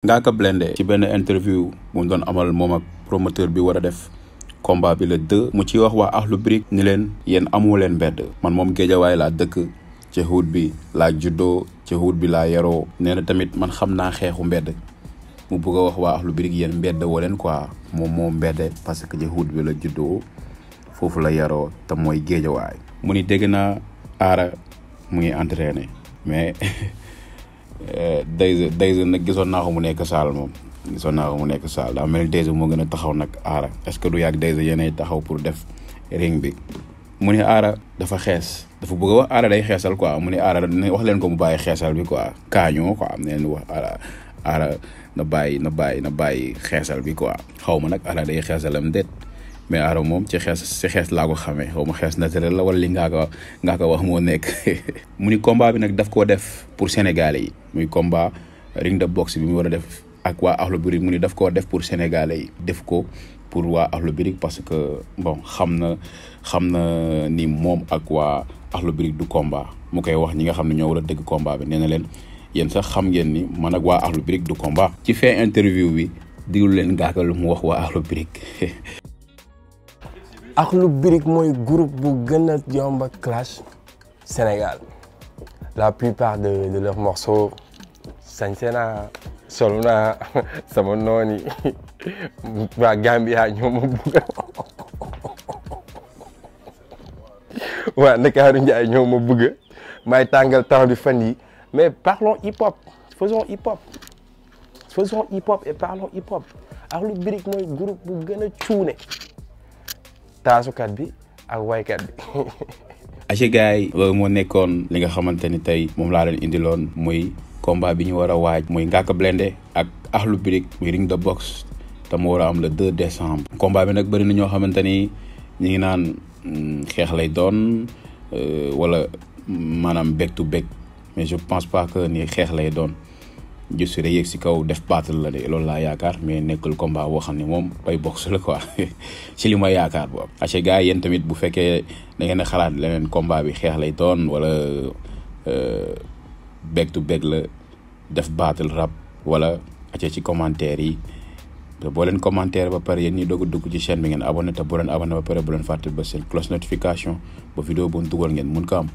Ngaaka Blindé ci benn interview mu doon amal moom ak promoteur bi war a def combat bi le 2 mu ci wax waa Akhlou Brick ni leen yéen amoo leen mbedd man moom Géejawaay laa dëkk ci xuut bi laa juddoo ci xuut bi laa yaroo nee na tamit man xam naa xeexu mbedd mu bëgg a wax waa Akhlou Brick yéen mbedd woo leen quoi moom mbedd parce que ci xuut bi la juddoo foofu la yaroo te mooy Géejawaay mu ni dégg naa Aara mu ngi entraîné mais Dayza nag gisoon naa ko mu nekk saal moom daa mel ni Dayza moo gën a taxaw nag Aara est-ce que du yàgg Dayza yéenay taxaw pour def ring bi mu ne Aara dafa xees dafa bëgg a wax Aara day xeesal quoi mu ne Aara wax leen ko mu bàyyi xeesal bi quoi kaañoo quoi am neen wax Aara na bàyyi xeesal bi quoi xaw ma nag Aara day xeesalam déet mais Aara moom ci xees laa ko xamee xaw ma xees naturel la wala li ngaa ko wax moo nekk mu ni combat bi nag daf koo def pour Sénégalais yi muy combat ring de boxe bi mu war a def ak waa Akhlou Brick mu ni daf koo def pour Sénégalais yi def ko pour waa Akhlou Brick parce que bon xam na ni moom ak waa Akhlou Brick du combat mu koy wax ñi nga xam ne ñoo war a dëgg combat bi nee na leen yéen sax xam ngeen ni man ak waa Akhlou Brick du combat. ci fin interview bi diglu leen Ngaaka lu mu wax waa Akhlou Brick. Akhlou Brick mooy groupe bu gën a yomb clash Sénégal la plupart de leurs morceaux sañse naa sol naa sama noon yi waa Gambia ñoo ma bëgg waa Ndakaaru Njaay ñoo ma bëgg may tàngal temps bi fan yi mais parlons hip-hop faisons hip-hop et parlons hip-hop Akhlou Brick mooy groupe bu gën a cuune taasukat bi ak waykat bi. ace gars yi loolu moo nekkoon li nga xamante ni tey moom laa leen indiloon muy combat bi ñu war a waaj muy Ngaaka Blindé ak Akhlou Brick muy ring de boxe te mu war a am le 2 décembre. combat bi nag bëri na ñoo xamante ni ñu ngi naan xeex lay doon wala maanaam back to back mais je pense pas que ni xeex lay doon juste rek yéeg si kaw def battle la de loolu laa yaakaar mais nekkul combat boo xam ne moom bay boxe la quoi ci li ma yaakaar boobu. ace gars yéen tamit bu fekkee da ngeen a xalaat leneen combat bi xeex lay doon wala back to back la def battle rap wala ace ci commentaire yi te boo leen commentaire ba pare yéen ñi doog a dugg ci chaîne bi ngeen abonné te boo leen abonné ba pare bu leen fàtte ba seen cloche notification ba vidéo bu ñu dugal ngeen mun ko am.